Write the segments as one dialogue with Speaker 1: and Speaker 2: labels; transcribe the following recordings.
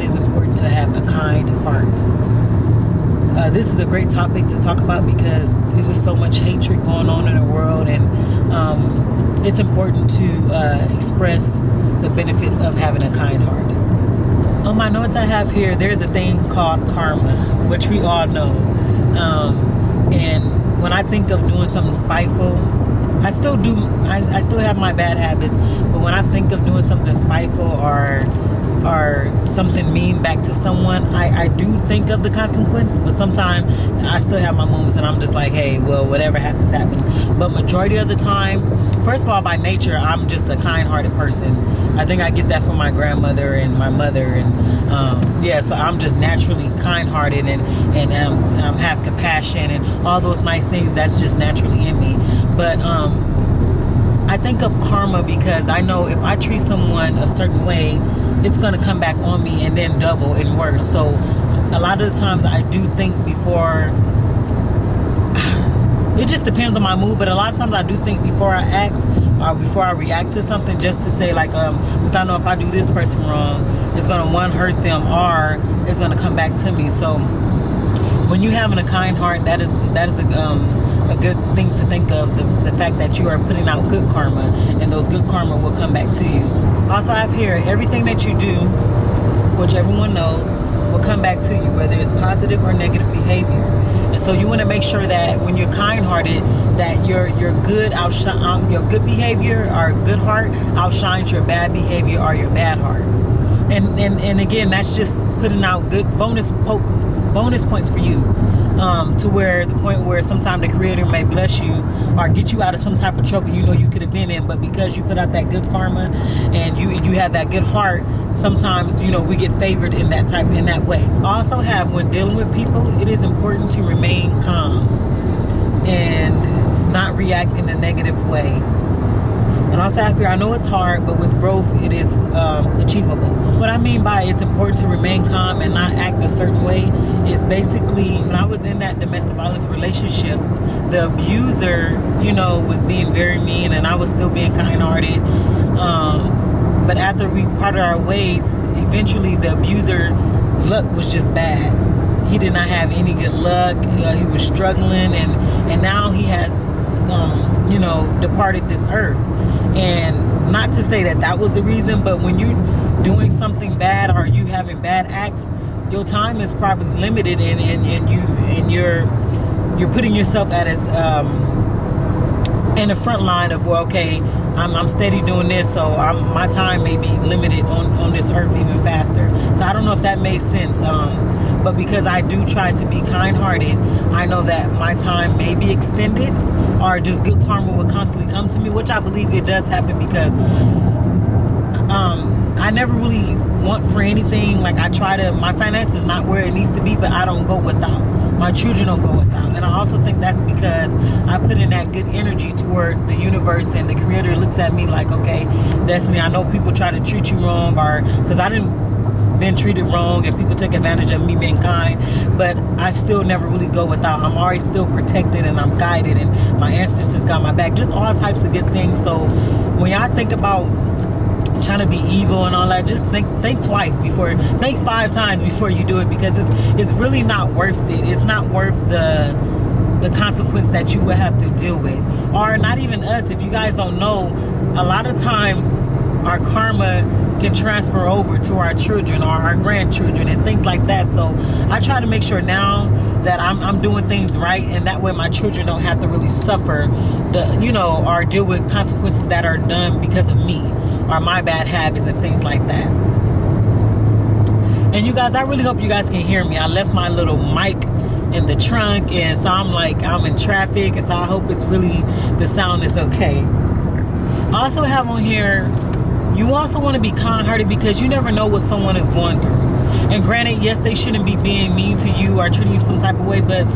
Speaker 1: it is important to have a kind heart. This is a great topic to talk about because there's just so much hatred going on in the world, and it's important to express the benefits of having a kind heart. On my notes I have here, there's a thing called karma, which we all know. And when I think of doing something spiteful, I still have my bad habits, but when I think of doing something spiteful or something mean back to someone, I do think of the consequence, but sometimes I still have my moments and I'm just like, hey, well, whatever happens, happens. But majority of the time, first of all, by nature, I'm just a kind-hearted person. I think I get that from my grandmother and my mother, and yeah, so I'm just naturally kind-hearted and have compassion and all those nice things. That's just naturally in me. But I think of karma because I know if I treat someone a certain way, it's going to come back on me and then double and worse. So a lot of the times I do think before, it just depends on my mood, but a lot of times I do think before I act or before I react to something, just to say like, because I know if I do this person wrong, it's going to, one, hurt them, or it's going to come back to me. So when you having a kind heart, that is a good thing to think of, the fact that you are putting out good karma, and those good karma will come back to you. Also, I have here, everything that you do, which everyone knows, will come back to you, whether it's positive or negative behavior. And so you want to make sure that when you're kind-hearted, that your good behavior or good heart outshines your bad behavior or your bad heart. And again, that's just putting out good bonus points for you. To where the point where sometimes the Creator may bless you or get you out of some type of trouble you know you could have been in, but because you put out that good karma and you have that good heart, sometimes we get favored in that way. I also have, when dealing with people, it is important to remain calm and not react in a negative way. And also I feel, I know it's hard, but with growth it is achievable. What I mean by it's important to remain calm and not act a certain way is basically, when I was in that domestic violence relationship, the abuser, was being very mean and I was still being kind-hearted. But after we parted our ways, eventually the abuser luck was just bad. He did not have any good luck. He was struggling, and now he has departed this earth. And not to say that was the reason, but when you're doing something bad or you having bad acts, your time is probably limited, and you're putting yourself at as in the front line of, well, okay, I'm steady doing this, so my time may be limited on this earth even faster. So I don't know if that makes sense, but because I do try to be kind-hearted, I know that my time may be extended, or just good karma will constantly come to me, which I believe it does happen, because I never really want for anything. Like, I try to, my finances not where it needs to be, but I don't go without. My children don't go without. And I also think that's because I put in that good energy toward the universe, and the Creator looks at me like, okay, Destiny, I know people try to treat you wrong, or because I didn't been treated wrong and people took advantage of me being kind, but I still never really go without. I'm always still protected and I'm guided, and my ancestors got my back. Just all types of good things. So when y'all think about trying to be evil and all that, just think twice before, think 5 times before you do it, because it's really not worth it. It's not worth the consequence that you will have to deal with. Or not even us. If you guys don't know, a lot of times our karma can transfer over to our children or our grandchildren and things like that. So I try to make sure now that I'm doing things right, and that way my children don't have to really suffer or deal with consequences that are done because of me or my bad habits and things like that. And you guys, I really hope you guys can hear me. I left my little mic in the trunk, and so I'm in traffic, and so I hope the sound is okay. I also have on here, you also want to be kind-hearted because you never know what someone is going through. And granted, yes, they shouldn't be being mean to you or treating you some type of way, but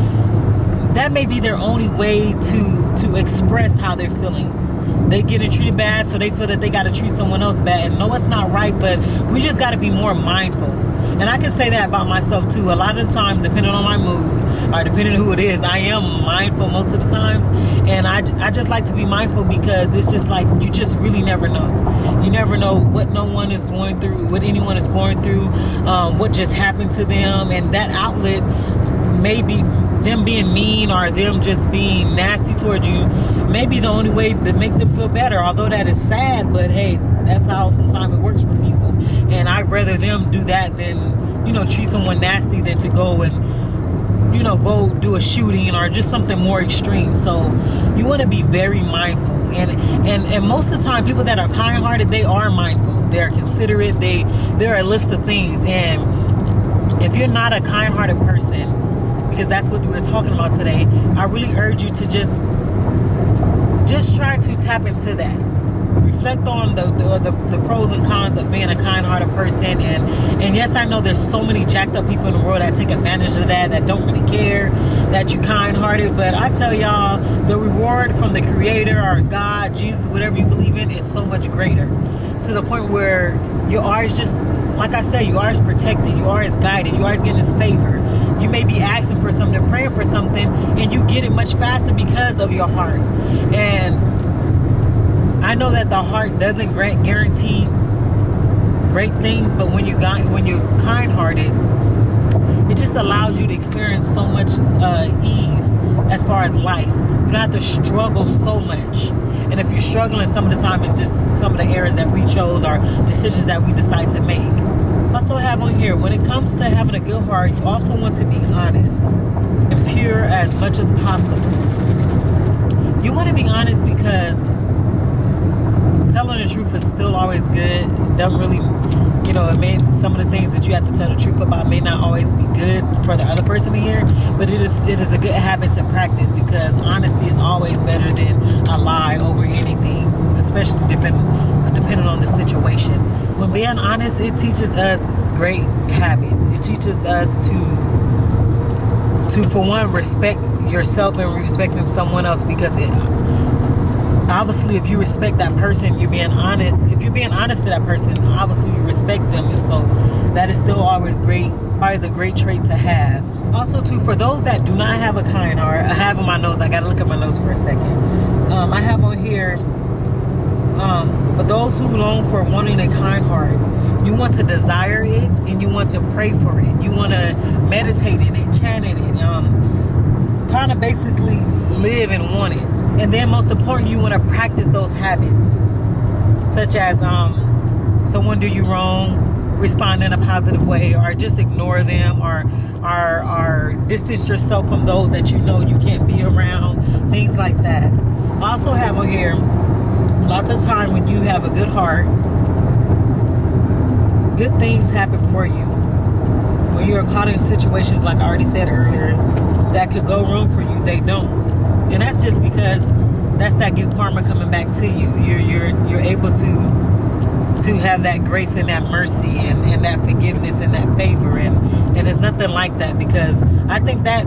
Speaker 1: that may be their only way to express how they're feeling. They get treated bad, so they feel that they got to treat someone else bad. And no, it's not right, but we just got to be more mindful. And I can say that about myself too. A lot of times, depending on my mood or depending on who it is, I am mindful most of the times. And I just like to be mindful because it's just like, you just really never know. You never know what no one is going through, what anyone is going through, what just happened to them. And that outlet may be them being mean or them just being nasty towards you, may be the only way to make them feel better. Although that is sad, but hey, that's how sometimes it works for people. And I'd rather them do that than, you know, treat someone nasty than to go and, you know, go do a shooting or just something more extreme. So you want to be very mindful. And most of the time, people that are kind-hearted, they are mindful. They're considerate. There are a list of things. And if you're not a kind-hearted person, because that's what we're talking about today, I really urge you to just try to tap into that. Reflect on the pros and cons of being a kind-hearted person. And yes, I know there's so many jacked up people in the world that take advantage of that don't really care that you're kind-hearted. But I tell y'all, the reward from the Creator or God, Jesus, whatever you believe in, is so much greater, to the point where you are just, like I said, you are as protected, you are as guided, you are as getting His favor. You may be asking for something, praying for something, and you get it much faster because of your heart. And I know that the heart doesn't guarantee great things, but when you're kind-hearted, it just allows you to experience so much ease as far as life. You don't have to struggle so much. And if you're struggling, some of the time it's just some of the errors that we chose or decisions that we decide to make. Also have on here, when it comes to having a good heart, you also want to be honest and pure as much as possible. You want to be honest because telling the truth is still always good. It doesn't really, you know, some of the things that you have to tell the truth about may not always be good for the other person to hear, but it is a good habit to practice, because honesty is always better than a lie over anything, especially depending on the situation. When being honest, it teaches us great habits. It teaches us to for one, respect yourself and respecting someone else, because obviously, if you respect that person, you're being honest. If you're being honest to that person, obviously you respect them. And so that is still always a great trait to have. Also, too, for those that do not have a kind heart, I have on my nose, I got to look at my nose for a second. I have on here, but those who long for wanting a kind heart, you want to desire it and you want to pray for it. You want to meditate in it, chant in it, kind of basically live and want it. And then most important, you want to practice those habits, such as someone do you wrong, respond in a positive way, or just ignore them, or distance yourself from those that you know you can't be around, things like that. I also have on here, lots of time when you have a good heart, good things happen for you. When you're caught in situations, like I already said earlier, that could go wrong for you, they don't. And that's just because that's that good karma coming back to you. You're able to have that grace and that mercy and that forgiveness and that favor, and it's nothing like that, because I think that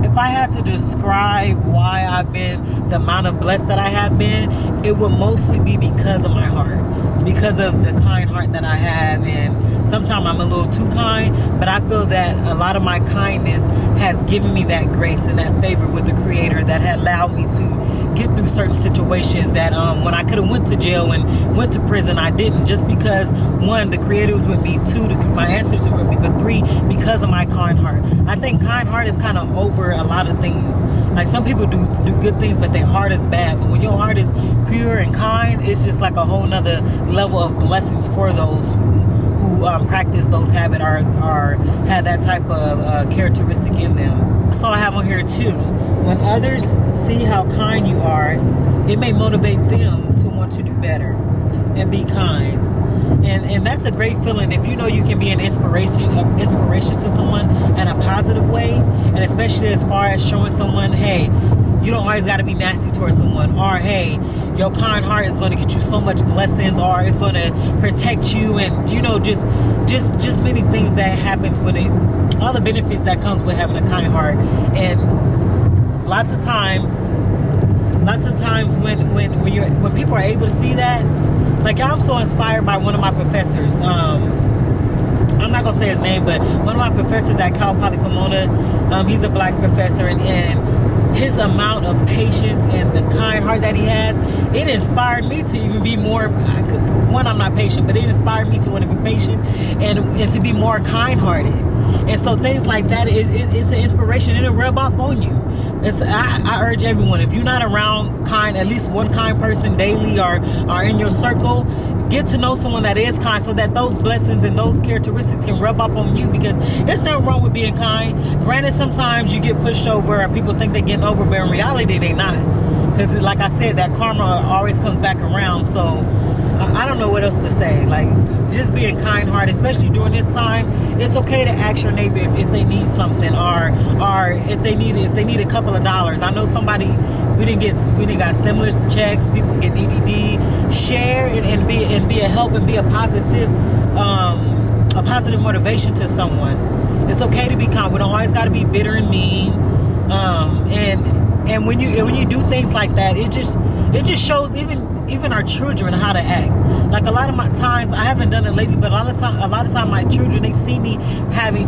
Speaker 1: if I had to describe why I've been the amount of blessed that I have been, it would mostly be because of my heart, because of the kind heart that I have. And sometimes I'm a little too kind, but I feel that a lot of my kindness has given me that grace and that favor with the Creator that had allowed me to get through certain situations that when I could have went to jail and went to prison, I didn't, just because, one, the Creator was with me, two, my ancestors were with me, but three, because of my kind heart. I think kind heart is kind of over a lot of things. Like, some people do good things, but their heart is bad. But when your heart is pure and kind, it's just like a whole nother level of blessings for those who practice those habits or have that type of characteristic in them. So I have on here too, when others see how kind you are, it may motivate them to want to do better and be kind. And that's a great feeling if you know you can be an inspiration to someone in a positive way, and especially as far as showing someone, hey, you don't always got to be nasty towards someone, or hey, your kind heart is going to get you so much blessings, or it's going to protect you, and you know, just many things that happens with it, all the benefits that comes with having a kind heart. And lots of times when people are able to see that, like, I'm so inspired by one of my professors. I'm not gonna say his name, but one of my professors at Cal Poly Pomona, he's a black professor, and his amount of patience and the kind heart that he has, it inspired me to even be more, one, I'm not patient, but it inspired me to want to be patient and to be more kind-hearted. And so things like that it's an inspiration, and it'll rub off on you. I urge everyone, if you're not around at least one kind person daily or in your circle, get to know someone that is kind, so that those blessings and those characteristics can rub off on you, because there's nothing wrong with being kind. Granted, sometimes you get pushed over or people think they're getting over, but in reality they not, because like I said, that karma always comes back around. So I don't know what else to say. Like, just being kind-hearted, especially during this time. It's okay to ask your neighbor if they need something, or if they need a couple of dollars. I know somebody, we didn't got stimulus checks, people get EDD. Share it and be a help and be a positive motivation to someone. It's okay to be kind. We don't always got to be bitter and mean. And when you do things like that, it just shows even our children how to act. Like, a lot of my times, I haven't done it lately, but a lot of time my children, they see me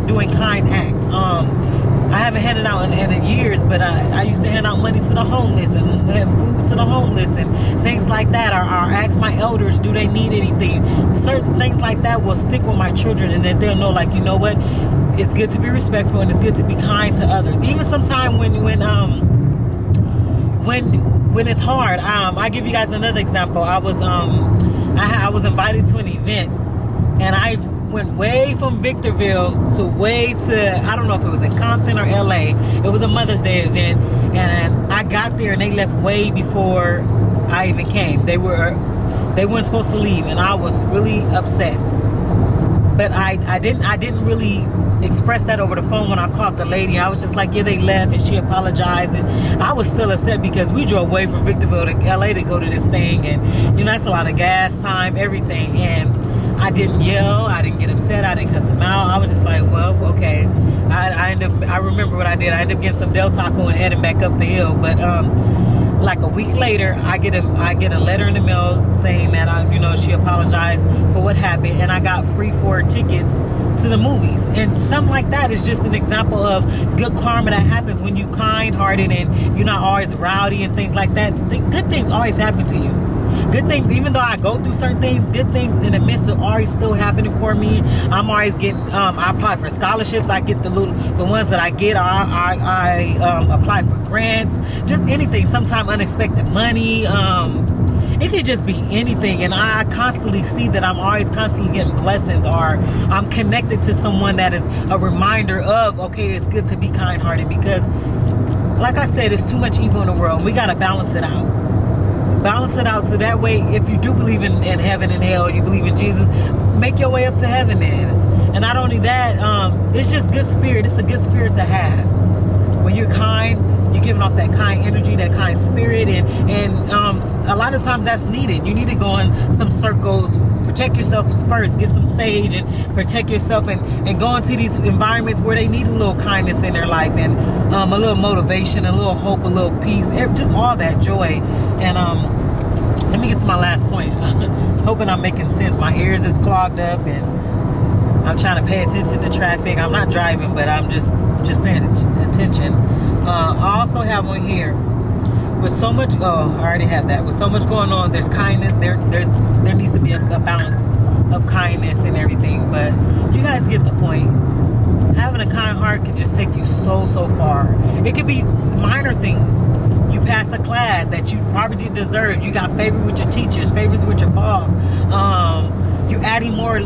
Speaker 1: doing kind acts. I haven't handed out in years, but I used to hand out money to the homeless and have food to the homeless and things like that. Or ask my elders, do they need anything? Certain things like that will stick with my children, and then they'll know, like, you know what? It's good to be respectful and it's good to be kind to others. Even sometimes when it's hard. I give you guys another example. I was invited to an event, and I went way from Victorville to I don't know if it was in Compton or LA. It was a Mother's Day event, and I got there and they left way before I even came. They weren't supposed to leave, and I was really upset. But I didn't really expressed that over the phone when I called the lady. I was just like, yeah, they left, and she apologized, and I was still upset because we drove away from Victorville to LA to go to this thing, and that's a lot of gas time, everything. And I didn't yell, I didn't get upset, I didn't cuss them out. I was just like, well, okay. I remember what I did. I ended up getting some Del Taco and heading back up the hill. But like a week later, I get a letter in the mail saying that she apologized for what happened, and I got free 4 tickets to the movies. And something like that is just an example of good karma that happens when you kind-hearted and you're not always rowdy and things like that. Good things always happen to you. Good things, even though I go through certain things, good things in the midst of always still happening for me. I'm always getting, I apply for scholarships. I get the ones that I get. I apply for grants, just anything. Sometimes unexpected money. It could just be anything. And I constantly see that I'm always constantly getting blessings, or I'm connected to someone that is a reminder of, okay, it's good to be kind-hearted, because like I said, there's too much evil in the world. We got to balance it out. Balance it out, so that way, if you do believe in heaven and hell, you believe in Jesus, make your way up to heaven then. And not only that, it's just good spirit. It's a good spirit to have. When you're kind, you're giving off that kind energy, that kind spirit, and a lot of times that's needed. You need to go in some circles, protect yourself first, get some sage and protect yourself, and go into these environments where they need a little kindness in their life, and a little motivation, a little hope, a little peace, just all that joy. And let me get to my last point. Hoping I'm making sense. My ears is clogged up, and I'm trying to pay attention to traffic. I'm not driving, but I'm just paying attention. I also have one here with so much. Oh, I already have that. With so much going on, there's kindness. There needs to be a balance of kindness and everything. But you guys get the point. Having a kind heart can just take you so far. It could be minor things. You pass a class that you probably didn't deserve. You got favor with your teachers, favors with your boss. You adding more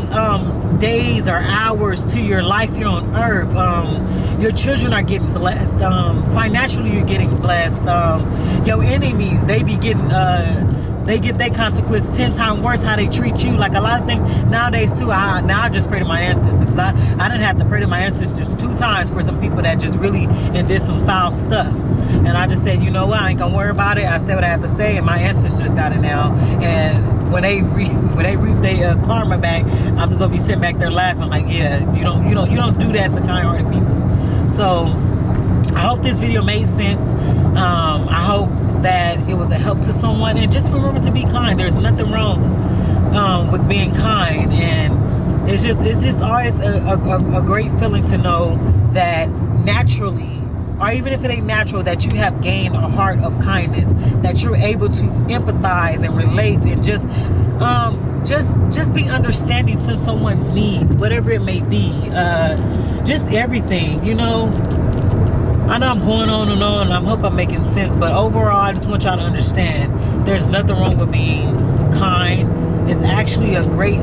Speaker 1: days or hours to your life here on earth. Your children are getting blessed. Financially, you're getting blessed. Your enemies, they be getting they get their consequence 10 times worse how they treat you. Like a lot of things nowadays too. Now I just pray to my ancestors. I didn't have to pray to my ancestors 2 times for some people that just really did some foul stuff. And I just said, you know what, I ain't gonna worry about it. I said what I had to say, and my ancestors got it now. And when they reap their karma back, I'm just gonna be sitting back there laughing like, yeah, you don't do that to kind-hearted people. So I hope this video made sense. I hope that it was a help to someone, and just remember to be kind. There's nothing wrong with being kind, and it's just always a great feeling to know that naturally or even if it ain't natural, that you have gained a heart of kindness, that you're able to empathize and relate and just be understanding to someone's needs, whatever it may be, just everything, you know. I know I'm going on and on, and I hope I'm making sense, but overall, I just want y'all to understand there's nothing wrong with being kind. It's actually a great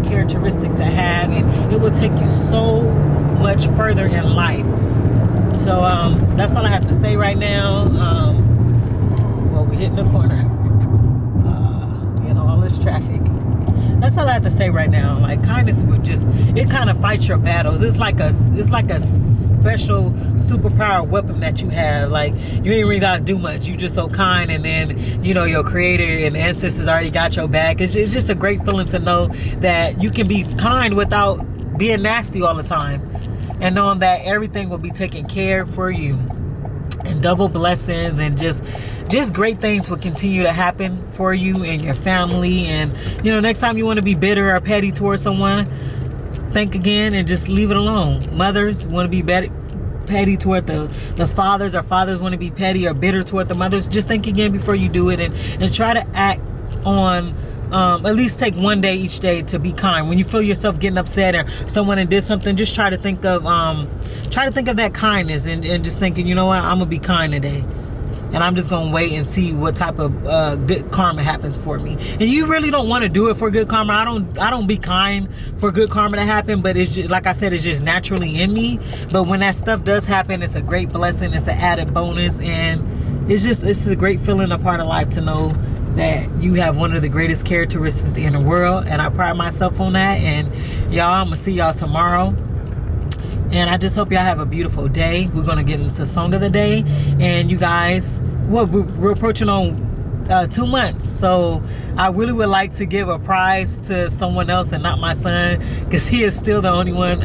Speaker 1: characteristic to have, and it will take you so much further in life. So that's all I have to say right now. Well, we're hitting the corner. You know, all this traffic. That's all I have to say right now. Like, kindness would just, it kind of fights your battles. It's like a special superpower weapon that you have. Like, you ain't really gotta do much. You just so kind, and then, you know, your creator and ancestors already got your back. It's just a great feeling to know that you can be kind without being nasty all the time, and knowing that everything will be taken care for you. And double blessings, and just great things will continue to happen for you and your family. And, you know, next time you want to be bitter or petty towards someone, think again and just leave it alone. Mothers want to be petty toward the fathers, or fathers want to be petty or bitter toward the mothers. Just think again before you do it, and try to act on, at least take one day each day to be kind. When you feel yourself getting upset or someone did something, just try to think of that kindness, and just thinking, you know what, I'm gonna be kind today, and I'm just gonna wait and see what type of good karma happens for me. And you really don't want to do it for good karma. I don't be kind for good karma to happen, but it's just, like I said, it's just naturally in me. But when that stuff does happen, it's a great blessing. It's an added bonus, and it's a great feeling, a part of life, to know that you have one of the greatest characteristics in the world, and I pride myself on that. And y'all, I'm gonna see y'all tomorrow, and I just hope y'all have a beautiful day. We're gonna get into song of the day, and you guys, well, we're approaching on 2 months, so I really would like to give a prize to someone else and not my son, because he is still the only one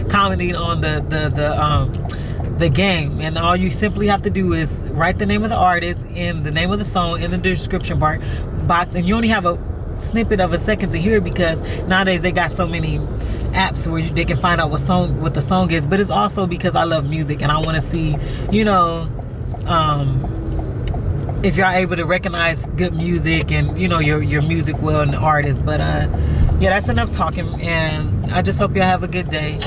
Speaker 1: commenting on the game. And all you simply have to do is write the name of the artist and the name of the song in the description box, and you only have a snippet of a second to hear it, because nowadays they got so many apps where they can find out what the song is. But it's also because I love music, and I want to see, you know, if y'all able to recognize good music, and, you know, your music well, and the artist. But yeah, that's enough talking, and I just hope y'all have a good day.